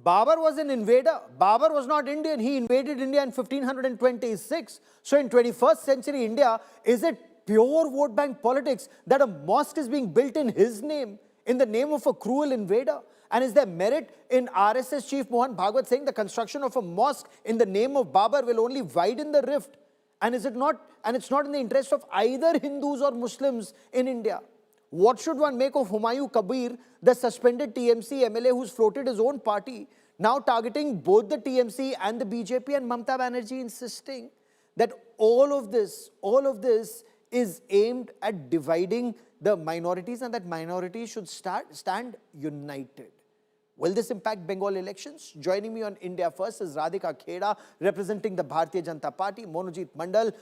Babur was an invader. Babur was not Indian. He invaded India in 1526. So in 21st century India, is it pure vote bank politics that a mosque is being built in his name, in the name of a cruel invader? And is there merit in RSS Chief Mohan Bhagwat saying the construction of a mosque in the name of Babur will only widen the rift? And is it not, and it's not in the interest of either Hindus or Muslims in India? What should one make of Humayun Kabir, the suspended TMC MLA who's floated his own party, now targeting both the TMC and the BJP, and Mamata Banerjee insisting that all of this is aimed at dividing the minorities and that minorities should stand united? Will this impact Bengal elections? Joining me on India First is Radhika Kheda, representing the Bharatiya Janata Party. Monujeet Mandal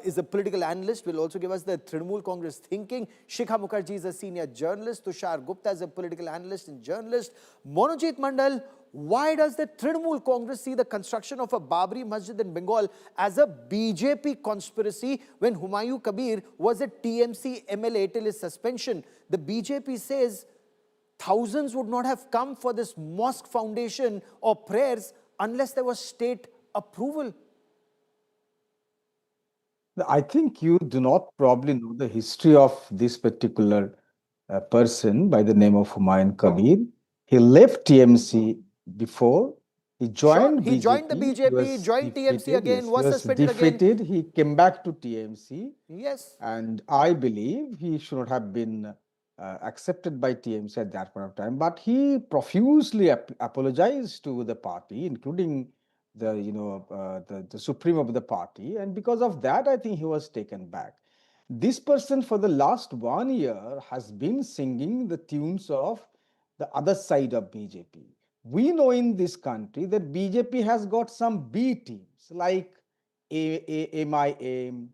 is a political analyst, will also give us the Trinamool Congress thinking. Shikha Mukherjee is a senior journalist. Tushar Gupta is a political analyst and journalist. Monujeet Mandal, why does the Trinamool Congress see the construction of a Babri Masjid in Bengal as a BJP conspiracy when Humayun Kabir was a TMC MLA till his suspension? The BJP says thousands would not have come for this mosque foundation or prayers unless there was state approval. I think you do not probably know the history of this particular person by the name of Humayun Kabir. He left TMC before. He joined Sure, he BJP. joined the BJP, joined TMC again, was suspended defeated. again. He came back to TMC. Yes. And I believe he should not have been accepted by TMC at that point of time. But he profusely apologized to the party, including the the supreme of the party, and because of that, I think he was taken back. This person for the last 1 year has been singing the tunes of the other side of BJP. We know in this country that BJP has got some B teams like MIM,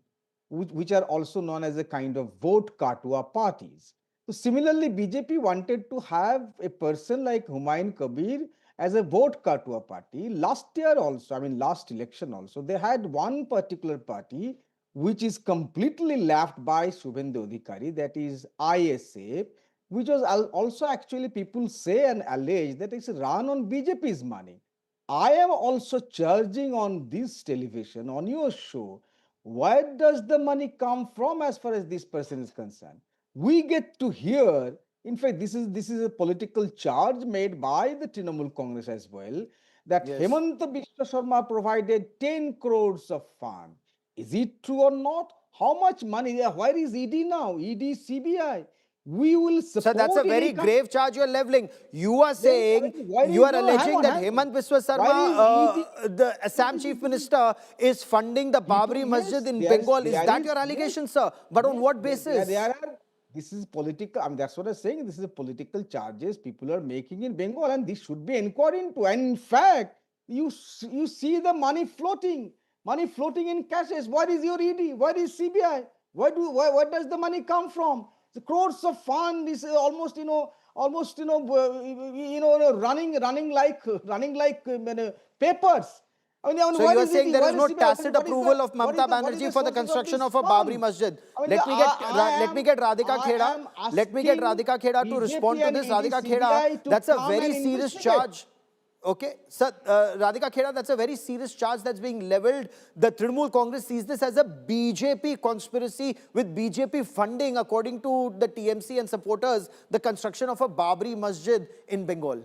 which are also known as a kind of vote katua parties. So similarly, BJP wanted to have a person like Humayun Kabir as a vote katua party. Last year also, I mean last election also, they had one particular party which is completely left by Shubhendu Adhikari, that is ISF, which was also actually people say and allege that it's run on BJP's money. I am also charging on this television, on your show, where does the money come from as far as this person is concerned? We get to hear, in fact, this is a political charge made by the Trinamool Congress as well, that Yes. Hemanta Biswa Sharma provided 10 crores of fund. Is it true or not? How much money? Where is ED now? ED, CBI? We will support. So that's a very grave charge you are leveling. You are saying, you are alleging that Hemanta Biswa Sharma, the Assam Chief Minister, is funding the Babri Masjid in Bengal. Is that your allegation, sir? But on what basis? This is political. I mean, that's what I'm saying. This is a political charges people are making in Bengal, and this should be inquired into. And in fact, you see the money floating in caches. What is your ED? What is CBI? Where does the money come from? The crores of fund is almost running like papers. So you are saying there is no tacit approval of Mamata Banerjee for the construction of a Babri Masjid. Let me get Radhika Kheda. Let me get Radhika Kheda to respond to this. Radhika Kheda, that's a very serious charge. Okay, sir, Radhika Kheda, that's a very serious charge that's being leveled. The Trinamool Congress sees this as a BJP conspiracy with BJP funding, according to the TMC and supporters, the construction of a Babri Masjid in Bengal.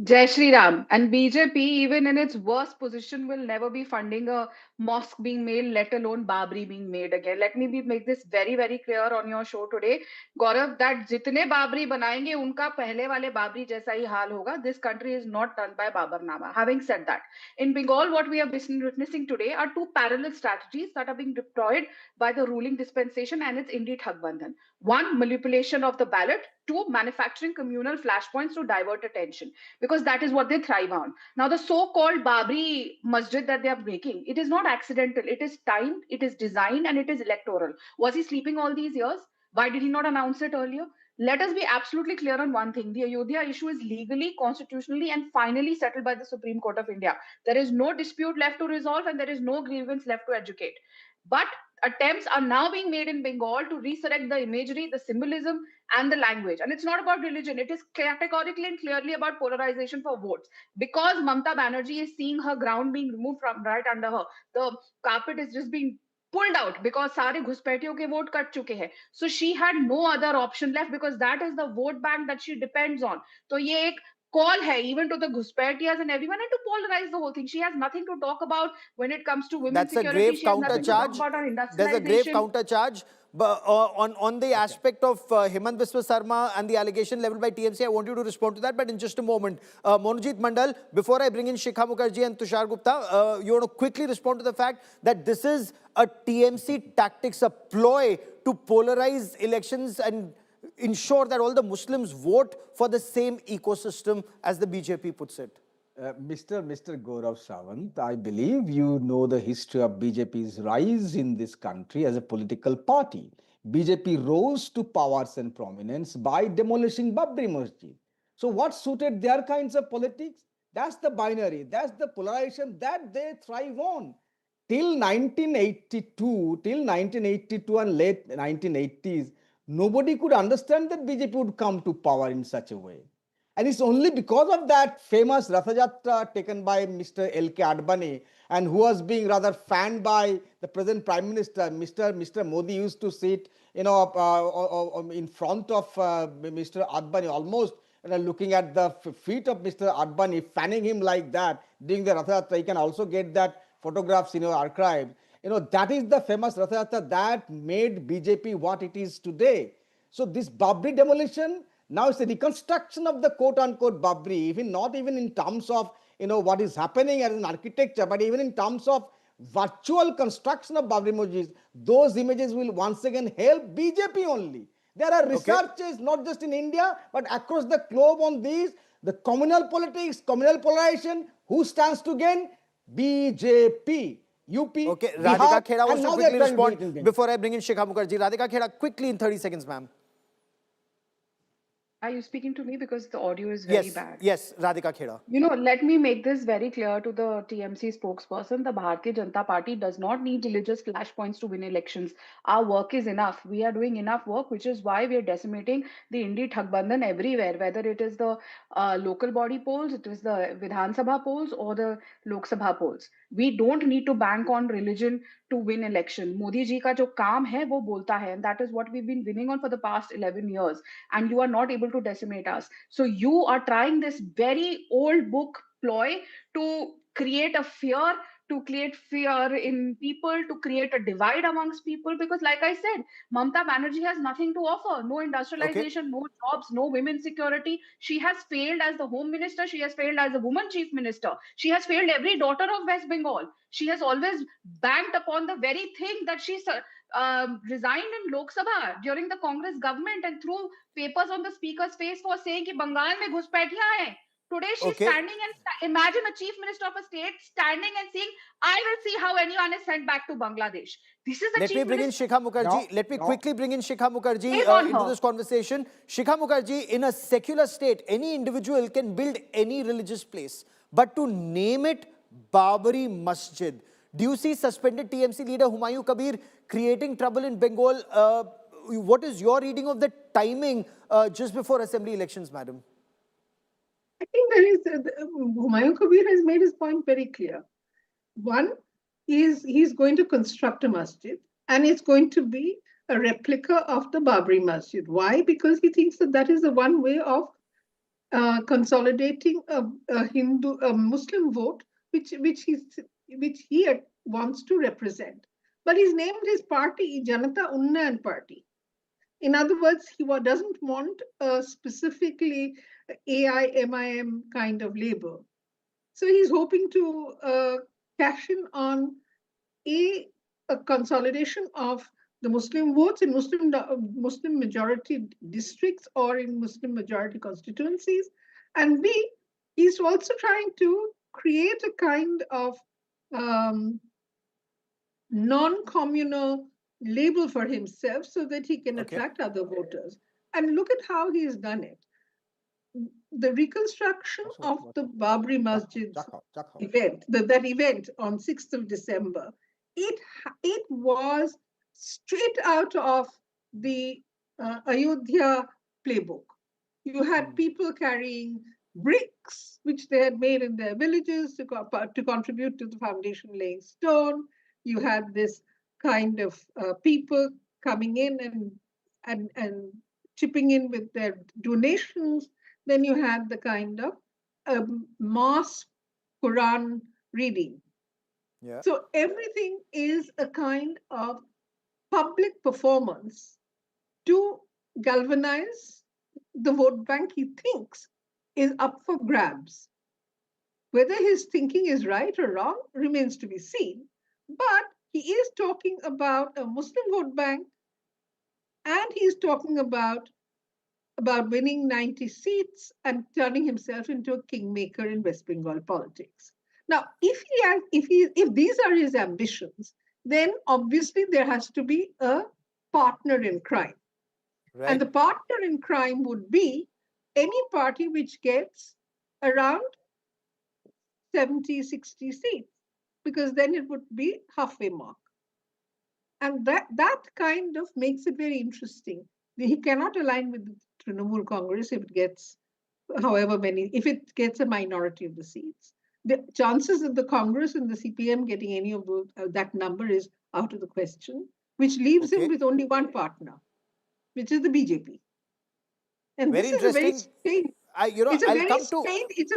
Jai Shri Ram. And BJP, even in its worst position, will never be funding a mosque being made, let alone Babri being made again. Let me make this very, very clear on your show today, Gaurav, that jitne Babri banayenge, unka pehle wale Babri jaisa hi haal hoga. This country is not done by Babarnama. Having said that, in Bengal, what we are witnessing today are two parallel strategies that are being deployed by the ruling dispensation and its Indi Thakbandhan. One, manipulation of the ballot. Two, manufacturing communal flashpoints to divert attention, because that is what they thrive on. Now, the so-called Babri Masjid that they are making, it is not accidental. It is timed, it is designed, and it is electoral. Was he sleeping all these years? Why did he not announce it earlier? Let us be absolutely clear on one thing. The Ayodhya issue is legally, constitutionally, and finally settled by the Supreme Court of India. There is no dispute left to resolve, and there is no grievance left to educate. But attempts are now being made in Bengal to resurrect the imagery, the symbolism, and the language. And it's not about religion. It is categorically and clearly about polarization for votes. Because Mamata Banerjee is seeing her ground being removed from right under her, the carpet is just being pulled out because सारे घुसपैठियों के vote cut चुके हैं. So she had no other option left because that is the vote bank that she depends on. तो ये एक call hai even to the Ghuspaitias and everyone and to polarize the whole thing. She has nothing to talk about when it comes to women's That's a security. grave She has nothing to talk counter-charge. about our There's a grave industrialization. counter-charge. But on the aspect of Himant Biswa Sarma and the allegation leveled by TMC, I want you to respond to that, but in just a moment. Monujeet Mandal, before I bring in Shikha Mukherjee and Tushar Gupta, you want to quickly respond to the fact that this is a TMC tactics, a ploy to polarize elections and ensure that all the Muslims vote for the same ecosystem as the BJP puts it. Mr. Gaurav Sawant, I believe you know the history of BJP's rise in this country as a political party. BJP rose to powers and prominence by demolishing Babri Masjid. So what suited their kinds of politics? That's the binary, that's the polarization that they thrive on. Till 1982 and late 1980s, nobody could understand that BJP would come to power in such a way. And it's only because of that famous Ratha Yatra taken by Mr. L.K. Advani, and who was being rather fanned by the present Prime Minister. Mr. Modi used to sit, in front of Mr. Advani, almost looking at the feet of Mr. Advani, fanning him like that during the Ratha Yatra. You can also get that photographs in your archive. That is the famous Ratha Yatra that made BJP what it is today. So this Babri demolition, now it's a reconstruction of the quote-unquote Babri, even not even in terms of what is happening as an architecture, but even in terms of virtual construction of Babri Masjid. Those images will once again help BJP only. There are researches not just in India but across the globe on these. The communal politics, communal polarization. Who stands to gain? BJP. UP, Okay, Bihar, Radhika Kheda wants and to now quickly they're trying to do it in respond Bengal. before I bring in Shikha Mukherjee. Radhika Kheda, quickly in 30 seconds, ma'am. Are you speaking to me? Because the audio is very Yes, bad. yes, Radhika Kheda. Let me make this very clear to the TMC spokesperson. The Bharatiya Janata Party does not need religious flashpoints to win elections. Our work is enough. We are doing enough work, which is why we are decimating the Indi Thakbandhan everywhere, whether it is the local body polls, it is the Vidhan Sabha polls, or the Lok Sabha polls. We don't need to bank on religion to win election. Modi ji ka jo kaam hai, wo bolta hai, and that is what we've been winning on for the past 11 years. And you are not able to decimate us. So you are trying this very old book ploy to create a fear, to create fear in people, to create a divide amongst people. Because, like I said, Mamata Banerjee has nothing to offer. No Okay, industrialization, no jobs, no women's security. She has failed as the home minister. She has failed as a woman chief minister. She has failed every daughter of West Bengal. She has always banked upon the very thing that she resigned in Lok Sabha during the Congress government and threw papers on the speaker's face for saying कि बंगाल में घुसपैठियां हैं. Today she's okay. standing and imagine a chief minister of a state standing and saying, I will see how anyone is sent back to Bangladesh. This is the Let me chief bring in minister. Shikha Mukherjee. No, Let me no. quickly bring in Shikha Mukherjee Shame on into her. this conversation. Shikha Mukherjee, in a secular state, any individual can build any religious place. But to name it Babri Masjid, do you see suspended TMC leader Humayun Kabir creating trouble in Bengal? What is your reading of the timing just before assembly elections, madam? I think there is Humayun Kabir has made his point very clear. One is he's going to construct a masjid, and it's going to be a replica of the Babri Masjid. Why? Because he thinks that that is the one way of consolidating a Muslim vote, which he wants to represent. But he's named his party Janata Unnayan Party. In other words, he doesn't want a specifically AIMIM kind of label. So he's hoping to cash in on a consolidation of the Muslim votes in Muslim majority districts or in Muslim majority constituencies. And B, he's also trying to create a kind of non-communal label for himself so that he can attract other voters. And look at how he has done it. The reconstruction of the Babri Masjid event, that event on 6th of December, it was straight out of the Ayodhya playbook. You had people carrying bricks, which they had made in their villages to contribute to the foundation laying stone. You had this kind of people coming in and chipping in with their donations. Then you had the kind of mass Quran reading. Yeah. So everything is a kind of public performance to galvanize the vote bank he thinks is up for grabs. Whether his thinking is right or wrong remains to be seen. But he is talking about a Muslim vote bank, and he's talking about winning 90 seats and turning himself into a kingmaker in West Bengal politics. Now, if these are his ambitions, then obviously there has to be a partner in crime. And Right. the partner in crime would be any party which gets around 70, 60 seats, because then it would be halfway mark. And that kind of makes it very interesting. He cannot align with the Trinamool Congress if it gets however many, if it gets a minority of the seats. The chances of the Congress and the CPM getting any of those, that number is out of the question, which leaves him Okay. with only one partner, which is the BJP. And Very this is a very interesting. strange, it's a I'll very come to. strange, it's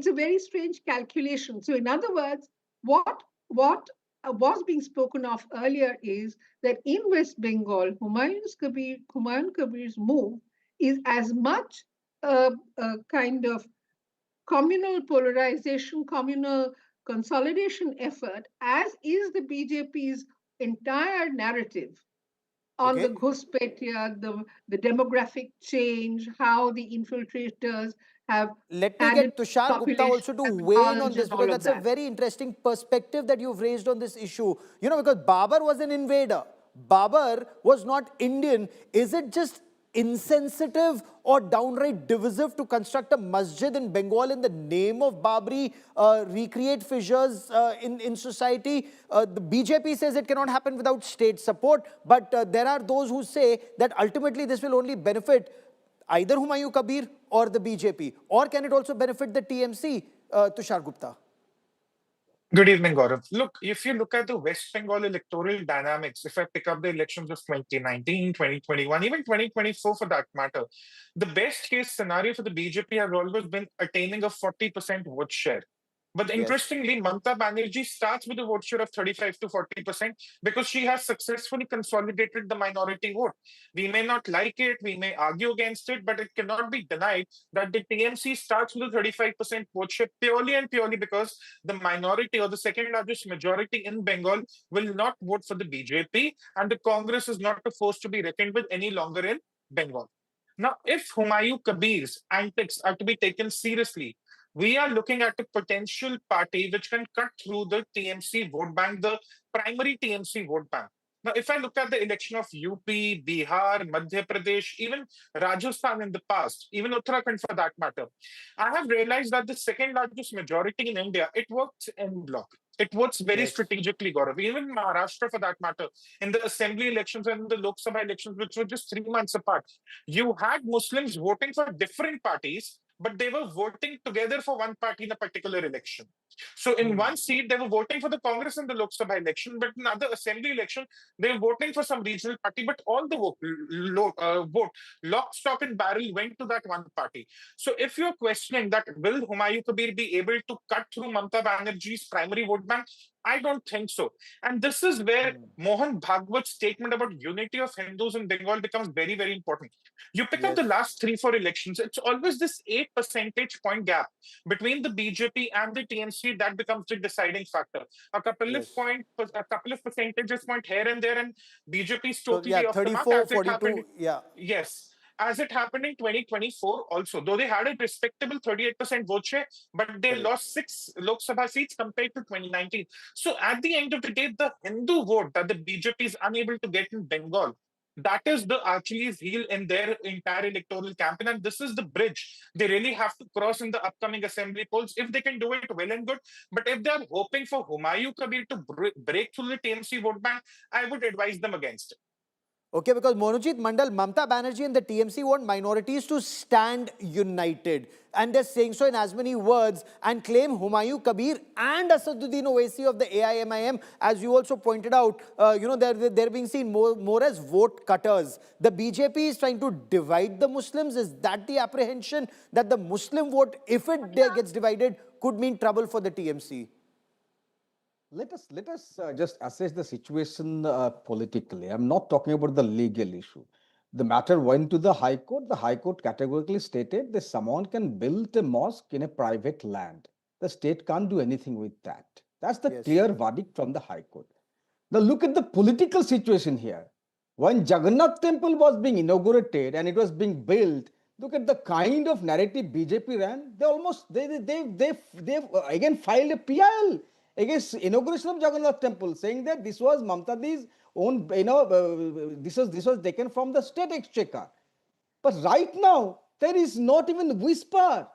a very strange calculation. So in other words, what was being spoken of earlier is that in West Bengal, Humayun Kabir's move is as much a kind of communal polarization, communal consolidation effort as is the BJP's entire narrative on the Okay. Ghuspetia, the demographic change, how the infiltrators have Let me added get Tushar Gupta population also to at the weigh in on bulge this, and because all of that's a that. very interesting perspective that you've raised on this issue. Because Babar was an invader. Babar was not Indian. Is it just insensitive or downright divisive to construct a masjid in Bengal in the name of Babri, recreate fissures in society? The BJP says it cannot happen without state support, but there are those who say that ultimately this will only benefit either Humayun Kabir or the BJP? Or can it also benefit the TMC, Tushar Gupta? Good evening, Gaurav. Look, if you look at the West Bengal electoral dynamics, if I pick up the elections of 2019, 2021, even 2024 for that matter, the best case scenario for the BJP has always been attaining a 40% vote share. But Yes. interestingly, Mamata Banerjee starts with a vote share of 35 to 40% because she has successfully consolidated the minority vote. We may not like it, we may argue against it, but it cannot be denied that the TMC starts with a 35% vote share purely and purely because the minority or the second largest majority in Bengal will not vote for the BJP, and the Congress is not a force to be reckoned with any longer in Bengal. Now, if Humayun Kabir's antics are to be taken seriously, we are looking at a potential party which can cut through the TMC vote bank, the primary TMC vote bank. Now, if I look at the election of UP, Bihar, Madhya Pradesh, even Rajasthan in the past, even Uttarakhand for that matter, I have realized that the second largest majority in India, it works en bloc. It works very Yes. strategically, Gaurav. Even Maharashtra, for that matter, in the assembly elections and the Lok Sabha elections, which were just 3 months apart, you had Muslims voting for different parties, but they were voting together for one party in a particular election. So in one seat, they were voting for the Congress in the Lok Sabha election, but in another assembly election, they were voting for some regional party, but all the vote, lock, stock, and barrel went to that one party. So if you're questioning that, will Humayun Kabir be able to cut through Mamata Banerjee's primary vote bank? I don't think so. And this is where Mohan Bhagwat's statement about unity of Hindus in Bengal becomes very, very important. You pick up the Yes. last 3, 4 elections, it's always this 8 percentage point gap between the BJP and the TMC that becomes the deciding factor. Yes. A couple of percentages point here and there, and BJP is So, yeah, totally off the mark 34, as it happened. 42. Yeah. Yes. As it happened in 2024 also, though they had a respectable 38% vote share, but they Correct. lost 6 Lok Sabha seats compared to 2019. So at the end of the day, the Hindu vote that the BJP is unable to get in Bengal That is the Achilles heel in their entire electoral campaign, and this is the bridge they really have to cross in the upcoming assembly polls. If they can do it, well and good. But if they are hoping for Humayun Kabir to break through the TMC vote bank, I would advise them against it. Okay, because Monujeet Mandal, Mamata Banerjee and the TMC want minorities to stand united. And they're saying so in as many words and claim Humayun Kabir and Asaduddin Owaisi of the AIMIM, as you also pointed out, they're being seen more as vote cutters. The BJP is trying to divide the Muslims. Is that the apprehension that the Muslim vote, if it gets divided, could mean trouble for the TMC? Let us just assess the situation politically. I'm not talking about the legal issue. The matter went to the High Court. The High Court categorically stated that someone can build a mosque in a private land. The state can't do anything with that. That's the clear verdict from the High Court. Now look at the political situation here. When Jagannath Temple was being inaugurated and it was being built, look at the kind of narrative BJP ran. They again filed a PIL against inauguration of Jagannath Temple, saying that this was Mamata's own, this was taken from the state exchequer. But right now, there is not even a whisper.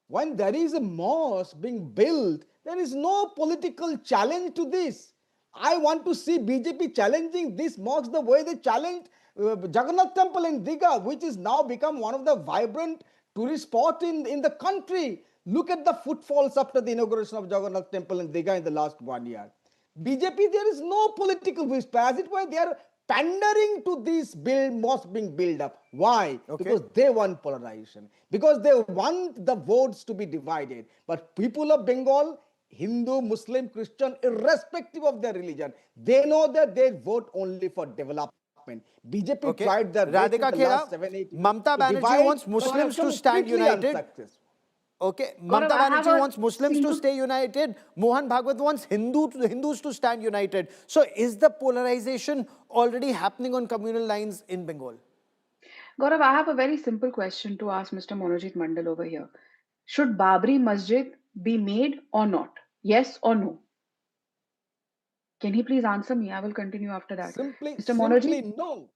When there is a mosque being built, there is no political challenge to this. I want to see BJP challenging this mosque the way they challenged Jagannath Temple in Digha, which is now become one of the vibrant tourist spots in the country. Look at the footfalls after the inauguration of Jagannath Temple in Digha in the last 1 year. BJP, there is no political whisper. As it were, they are pandering to this mosque being built up. Why? Because they want polarization. Because they want the votes to be divided. But people of Bengal, Hindu, Muslim, Christian, irrespective of their religion, they know that they vote only for development. BJP tried their best in the last 7-8 years. Mamata Banerjee wants Muslims to stand united. Okay, Mamata Banerjee wants Muslims to stay united. Mohan Bhagwat wants Hindus to stand united. So is the polarization already happening on communal lines in Bengal? Gaurav, I have a very simple question to ask Mr. Monujeet Mandal over here. Should Babri Masjid be made or not? Yes or no? Can he please answer me? I will continue after that. Simply no,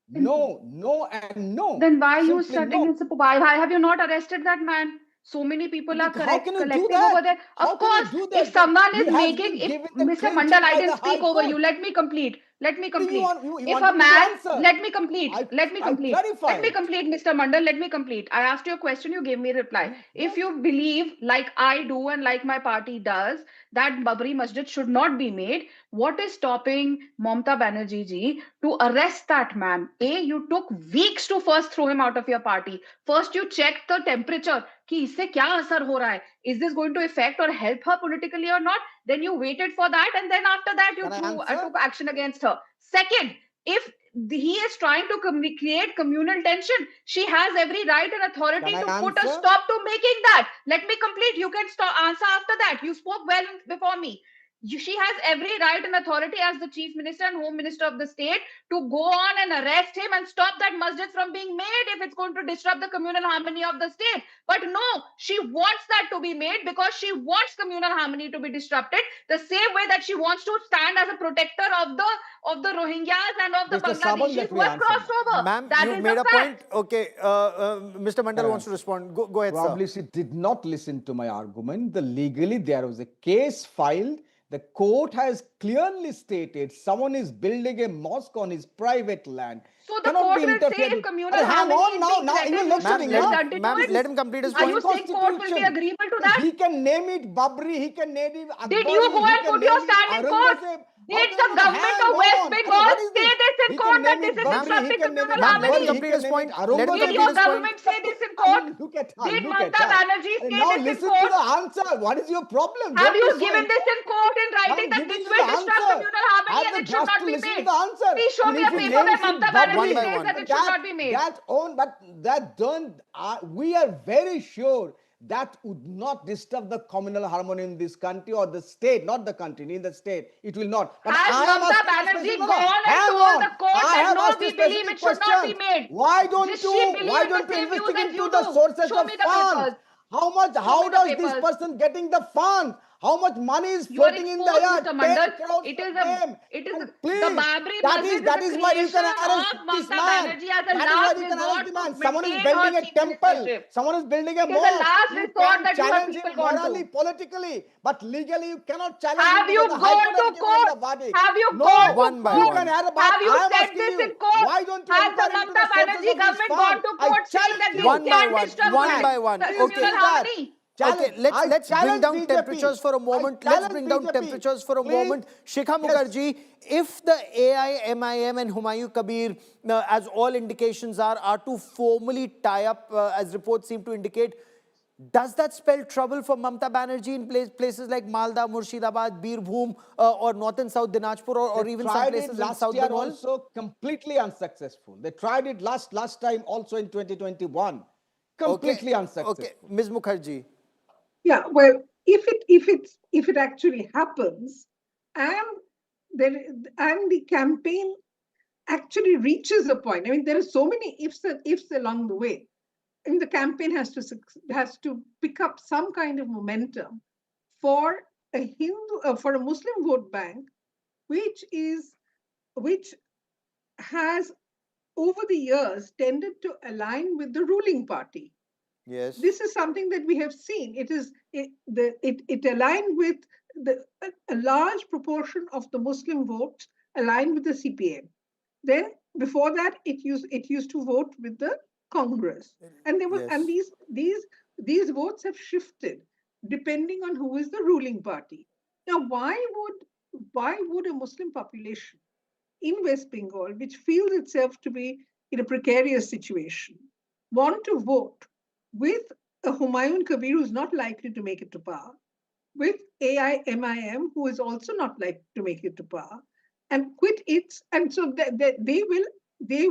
and no. Then why are you studying in support? Why have you not arrested that man? So many people are collecting over there. Of course, if someone is making, Mr. Mandal, I didn't speak over you. Let me complete. If a man, let me complete, Mr. Mandal, let me complete. I asked you a question, you gave me a reply. If you believe, like I do and like my party does, that Babri Masjid should not be made, what is stopping Mamata Banerjee ji to arrest that man? You took weeks to first throw him out of your party. First, you checked the temperature. कि इससे क्या असर हो रहा है? Is this going to affect or help her politically or not? Then you waited for that, and then after that you took action against her. Second, if he is trying to create communal tension, she has every right and authority to put a stop to making that. Let me complete. You can answer after that. You spoke well before me. She has every right and authority as the chief minister and home minister of the state to go on and arrest him and stop that masjid from being made if it's going to disrupt the communal harmony of the state. But no, she wants that to be made because she wants communal harmony to be disrupted the same way that she wants to stand as a protector of the Rohingyas and of the Bangladeshis who have crossed over. Ma'am, you made a point. Okay, Mr. Mandal wants to respond. Go ahead, Probably sir. she did not listen to my argument. Legally, there was a case filed. The court has clearly stated someone is building a mosque on his private land. So the court will say if communal harmony Ma'am, let him complete his point. Are you saying court will be agreeable to that? He can name it Babri, he can name it Akbar. Did you go and put your stand in court? Did the government of West Bengal say this in court that this is disrupting communal harmony? Let him complete his point. Did your government say this in court? Did Mamata Banerjee say this in court? Listen to the answer. What is your problem? Have you given this in court in writing that this will disrupt communal harmony and it should not be made? Please show me a paper where Mamata Banerjee says that it should not be made. We are very sure that would not disturb the communal harmony in this country or the state, not the country, in the state. It will not. But has Mamata Banerjee gone and told the court that no, we believe it should not be made? Why don't you investigate into the sources of funds? How does this person getting the funds? How much money is You are floating in the exposed, air? Mr. 10 Mandal. crores It per is name. the And please, Babri that Masjid that is is a why you can creation arrest of this Mamata man. Banerjee as a That is why last you can arrest resort the to man. Someone is maintain building her a chief temple. ministership. Someone is building a It is a mosque. last You resort can that you have challenge people him gone morally, to. politically, but legally you cannot challenge him Have you because the High gone Court has to given him the court? verdict. Have you gone No, to One by you court? can one. have a but Have you I am said asking this in you, court? why don't you Has the inquire into Mamata the sources Banerjee of this government gone fund? to I court saying challenge that you. you One by can one, disturb Please the, one that. by one. the Please Okay. communal do that. harmony? Okay, Challenge. let's I let's bring challenge down BJP. temperatures for a I moment. Let's challenge bring down BJP. temperatures for a Please. moment. Shikha Yes. Mukherjee, if the AIMIM and Humayun Kabir, as all indications are to formally tie up, as reports seem to indicate, does that spell trouble for Mamata Banerjee in places like Malda, Murshidabad, Birbhum, or north and south Dinajpur, or They even some tried it places in last South year Bengal? also, completely unsuccessful. They tried it last time also in 2021, Okay, completely okay, unsuccessful. Ms. Mukherjee. Yeah, well, if it actually happens, and there and the campaign actually reaches a point. I mean, there are so many ifs and ifs along the way. And the campaign has to pick up some kind of momentum for a for a Muslim vote bank, which is which has over the years tended to align with the ruling party. Yes. This is something that we have seen. It aligned with a large proportion of the Muslim votes aligned with the CPM. Then before that, it used to vote with the Congress, and there was and Yes. these votes have shifted depending on who is the ruling party. Now, why would a Muslim population in West Bengal, which feels itself to be in a precarious situation, want to vote with a Humayun Kabir who's not likely to make it to power, with AIMIM, who is also not likely to make it to power, and quit its, and so they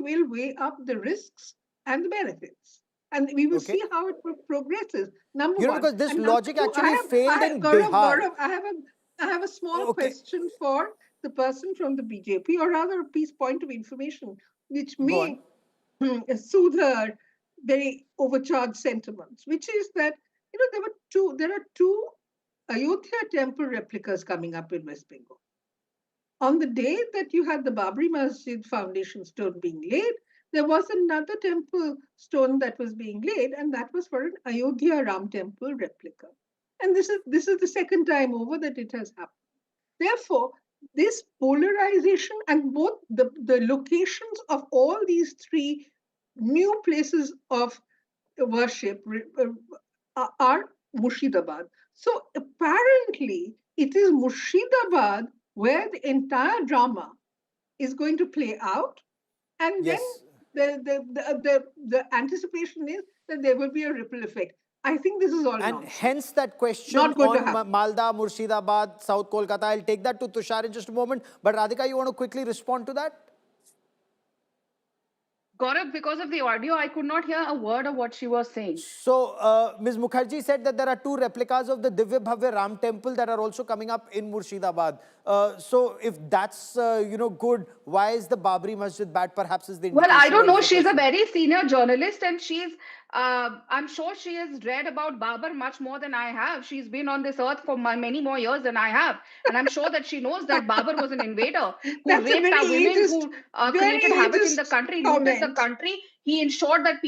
will weigh up the risks and the benefits, and we will Okay. see how it progresses. Number one, Because this and number logic two, actually failed in Bihar. Gaurav, I have a small Okay, question for the person from the BJP, or rather a piece point of information which go on. may soothe her very overcharged sentiments, which is that there are two Ayodhya temple replicas coming up in West Bengal. On the day that you had the Babri Masjid foundation stone being laid, there was another temple stone that was being laid, and that was for an Ayodhya Ram temple replica. And this is the second time over that it has happened. Therefore, this polarization and both the locations of all these three new places of worship are Murshidabad. So apparently, it is Murshidabad where the entire drama is going to play out, and then Yes. the anticipation is that there will be a ripple effect. I think this is all And nonsense. hence that question Not going to on happen. Malda, Murshidabad, South Kolkata. I'll take that to Tushar in just a moment. But Radhika, you want to quickly respond to that? Gaurav, because of the audio, I could not hear a word of what she was saying. So, Ms. Mukherjee said that there are two replicas of the Divya Bhavya Ram temple that are also coming up in Murshidabad. So, if that's, good, why is the Babri Masjid bad? Perhaps is the Well, I indication don't or is know. the She's a question. very senior journalist, and I'm sure she has read about Babar much more than I have. She's been on this earth for many more years than I have. And I'm sure that she knows that Babar was an invader who That's a raped very our women, ageist, who very created havoc in the ageist country, looted the comment. country. He ensured that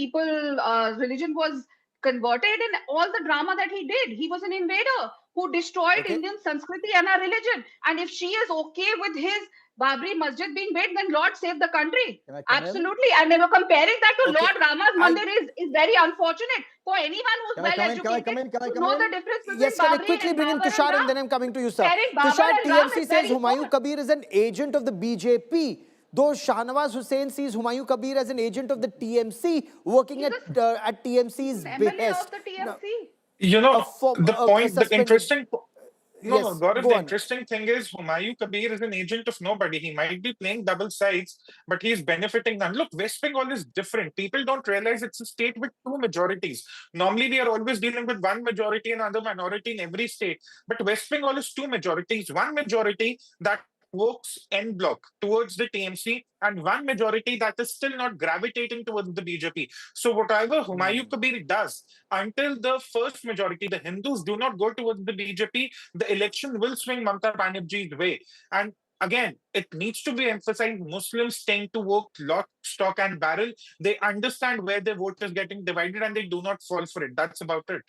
religion was converted, and all the drama that he did. He was an invader who destroyed Okay. Indian Sanskriti and our religion. And if she is okay with his Babri Masjid being made, then Lord save the country. Can I come in? Absolutely. And they were comparing that to Okay. Lord Rama's I'll Mandir is very unfortunate for anyone who's Can I well come in? Can I educated come in? Can I to come know the in? difference between Yes, can I Babri quickly and bring in Babar and Tushar and Ram. then I'm coming to you, sir. Comparing Babar Tushar, and Ram TMC is says very Humayun false. Kabir is an agent of the BJP. Though Shahnawaz Hussain sees Humayun Kabir as an agent of the TMC, working He's at TMC's an MLA of behest. the Now, TMC. The a point, the suspended. interesting, no, Yes, Gaurav, go the on. interesting thing is Humayun Kabir is an agent of nobody. He might be playing double sides, but he's benefiting none. Look, West Bengal is different. People don't realize it's a state with two majorities. Normally, we are always dealing with one majority and another minority in every state. But West Bengal is two majorities. One majority that votes en bloc towards the TMC and one majority that is still not gravitating towards the BJP. So whatever Humayun Kabir does, until the first majority, the Hindus, do not go towards the BJP, the election will swing Mamata Banerjee's way. And again, it needs to be emphasized, Muslims tend to vote lock, stock and barrel. They understand where their vote is getting divided and they do not fall for it. That's about it.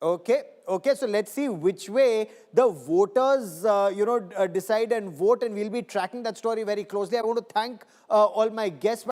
Okay, okay, so let's see which way the voters, decide and vote, and we'll be tracking that story very closely. I want to thank all my guests.